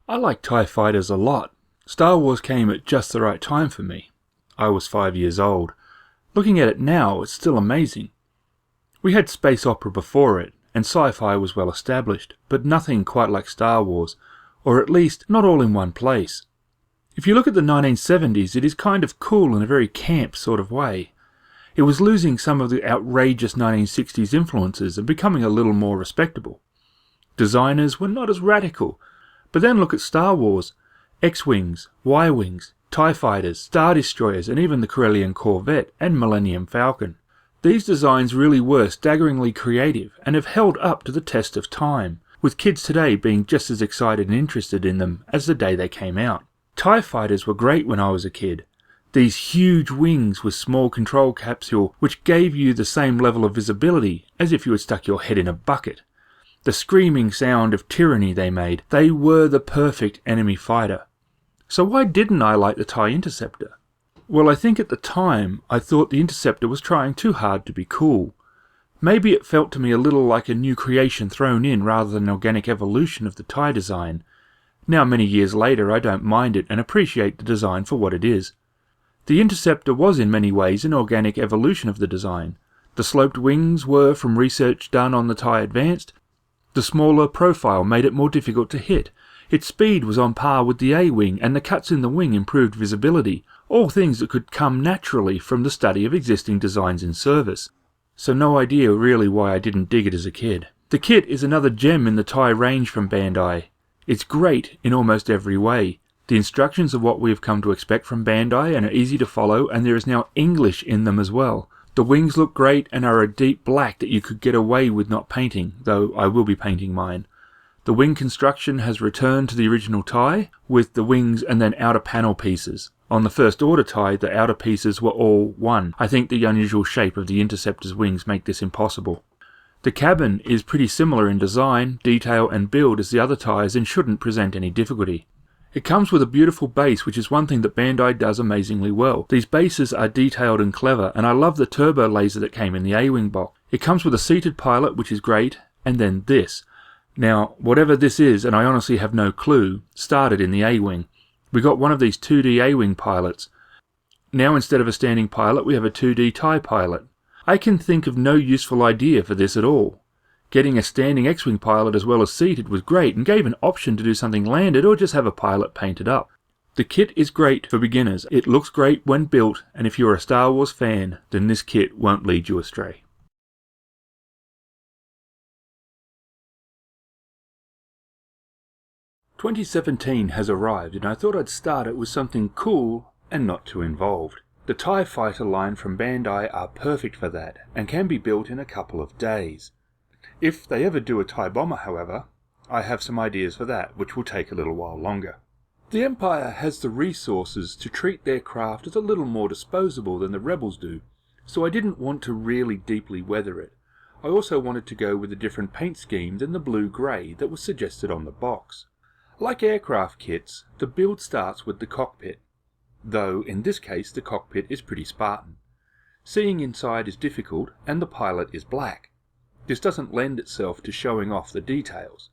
I like TIE fighters a lot. Star Wars came at just the right time for me. I was 5 years old. Looking at it now, it's still amazing. We had space opera before it, and sci-fi was well established, but nothing quite like Star Wars, or at least not all in one place. If you look at the 1970s, it is kind of cool in a very camp sort of way. It was losing some of the outrageous 1960s influences and becoming a little more respectable. Designers were not as radical, but then look at Star Wars, X-Wings, Y-Wings, TIE Fighters, Star Destroyers, and even the Corellian Corvette and Millennium Falcon. These designs really were staggeringly creative and have held up to the test of time, with kids today being just as excited and interested in them as the day they came out. TIE Fighters were great when I was a kid. These huge wings with small control capsule which gave you the same level of visibility as if you had stuck your head in a bucket. The screaming sound of tyranny they made, they were the perfect enemy fighter. So why didn't I like the Tie Interceptor? Well, I think at the time I thought the Interceptor was trying too hard to be cool. Maybe it felt to me a little like a new creation thrown in rather than an organic evolution of the TIE design. Now many years later I don't mind it and appreciate the design for what it is. The Interceptor was in many ways an organic evolution of the design. The sloped wings were from research done on the TIE Advanced. The smaller profile made it more difficult to hit. Its speed was on par with the A-wing, and the cuts in the wing improved visibility, all things that could come naturally from the study of existing designs in service. So no idea really why I didn't dig it as a kid. The kit is another gem in the TIE range from Bandai. It's great in almost every way. The instructions are what we have come to expect from Bandai and are easy to follow, and there is now English in them as well. The wings look great and are a deep black that you could get away with not painting, though I will be painting mine. The wing construction has returned to the original TIE, with the wings and then outer panel pieces. On the first order TIE, the outer pieces were all one. I think the unusual shape of the Interceptor's wings make this impossible. The cabin is pretty similar in design, detail and build as the other TIEs and shouldn't present any difficulty. It comes with a beautiful base, which is one thing that Bandai does amazingly well. These bases are detailed and clever, and I love the turbo laser that came in the A-wing box. It comes with a seated pilot, which is great, and then this. Now, whatever this is, and I honestly have no clue, started in the A-wing. We got one of these 2D A-wing pilots. Now instead of a standing pilot, we have a 2D TIE pilot. I can think of no useful idea for this at all. Getting a standing X-wing pilot as well as seated was great and gave an option to do something landed or just have a pilot painted up. The kit is great for beginners. It looks great when built, and if you're a Star Wars fan, then this kit won't lead you astray. "2017 has arrived, and I thought I'd start it with something cool and not too involved. The TIE Fighter line from Bandai are perfect for that, and can be built in a couple of days. If they ever do a TIE Bomber, however, I have some ideas for that, which will take a little while longer. The Empire has the resources to treat their craft as a little more disposable than the Rebels do, so I didn't want to really deeply weather it. I also wanted to go with a different paint scheme than the blue-grey that was suggested on the box. Like aircraft kits, the build starts with the cockpit, though in this case the cockpit is pretty Spartan. Seeing inside is difficult, and the pilot is black. This doesn't lend itself to showing off the details.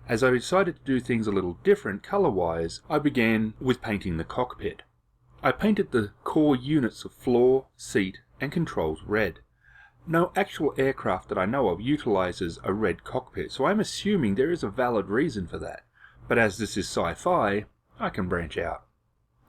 As I decided to do things a little different colour-wise, I began with painting the cockpit. I painted the core units of floor, seat and controls red. No actual aircraft that I know of utilises a red cockpit, so I'm assuming there is a valid reason for that. But as this is sci-fi, I can branch out.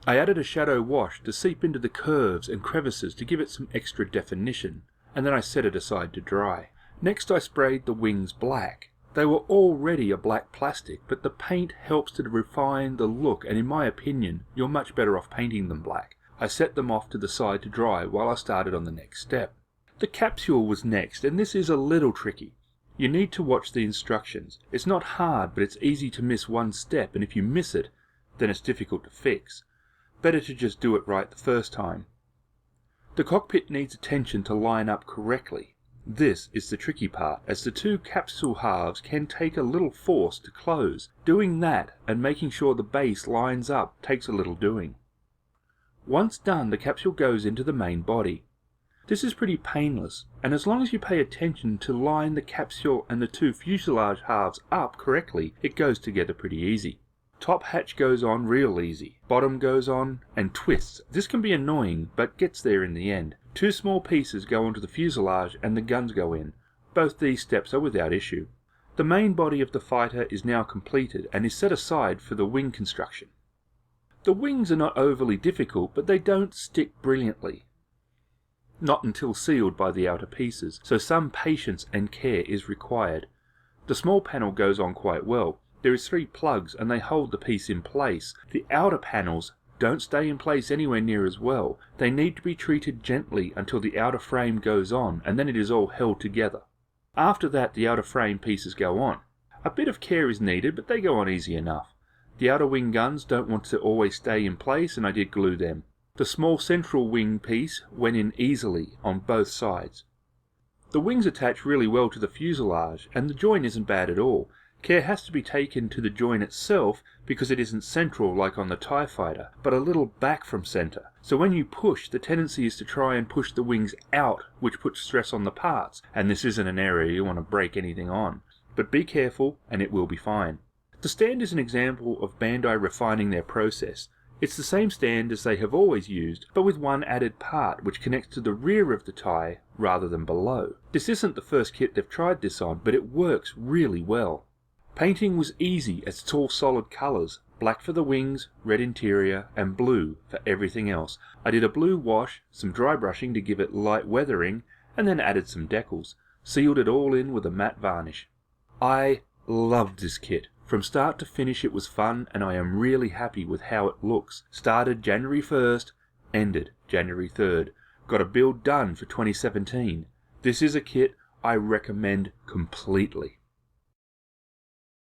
I added a shadow wash to seep into the curves and crevices to give it some extra definition, and then I set it aside to dry. Next I sprayed the wings black. They were already a black plastic, but the paint helps to refine the look, and in my opinion, you're much better off painting them black. I set them off to the side to dry while I started on the next step. The capsule was next, and this is a little tricky. You need to watch the instructions. It's not hard, but it's easy to miss one step, and if you miss it, then it's difficult to fix. Better to just do it right the first time. The cockpit needs attention to line up correctly. This is the tricky part, as the two capsule halves can take a little force to close. Doing that and making sure the base lines up takes a little doing. Once done, the capsule goes into the main body. This is pretty painless, and as long as you pay attention to line the capsule and the two fuselage halves up correctly, it goes together pretty easy. Top hatch goes on real easy, bottom goes on and twists. This can be annoying, but gets there in the end. 2 small pieces go onto the fuselage and the guns go in. Both these steps are without issue. The main body of the fighter is now completed and is set aside for the wing construction. The wings are not overly difficult, but they don't stick brilliantly. Not until sealed by the outer pieces, so some patience and care is required. The small panel goes on quite well. There is 3 plugs and they hold the piece in place. The outer panels don't stay in place anywhere near as well. They need to be treated gently until the outer frame goes on, and then it is all held together. After that, the outer frame pieces go on. A bit of care is needed, but they go on easy enough. The outer wing guns don't want to always stay in place, and I did glue them. The small central wing piece went in easily on both sides. The wings attach really well to the fuselage, and the join isn't bad at all. Care has to be taken to the join itself because it isn't central like on the TIE fighter, but a little back from center. So when you push, the tendency is to try and push the wings out, which puts stress on the parts, and this isn't an area you want to break anything on. But be careful and it will be fine. The stand is an example of Bandai refining their process. It's the same stand as they have always used, but with one added part which connects to the rear of the TIE rather than below. This isn't the first kit they've tried this on, but it works really well. Painting was easy as it's all solid colours, black for the wings, red interior and blue for everything else. I did a blue wash, some dry brushing to give it light weathering, and then added some decals. Sealed it all in with a matte varnish. I loved this kit. From start to finish it was fun and I am really happy with how it looks. Started January 1st, ended January 3rd. Got a build done for 2017. This is a kit I recommend completely.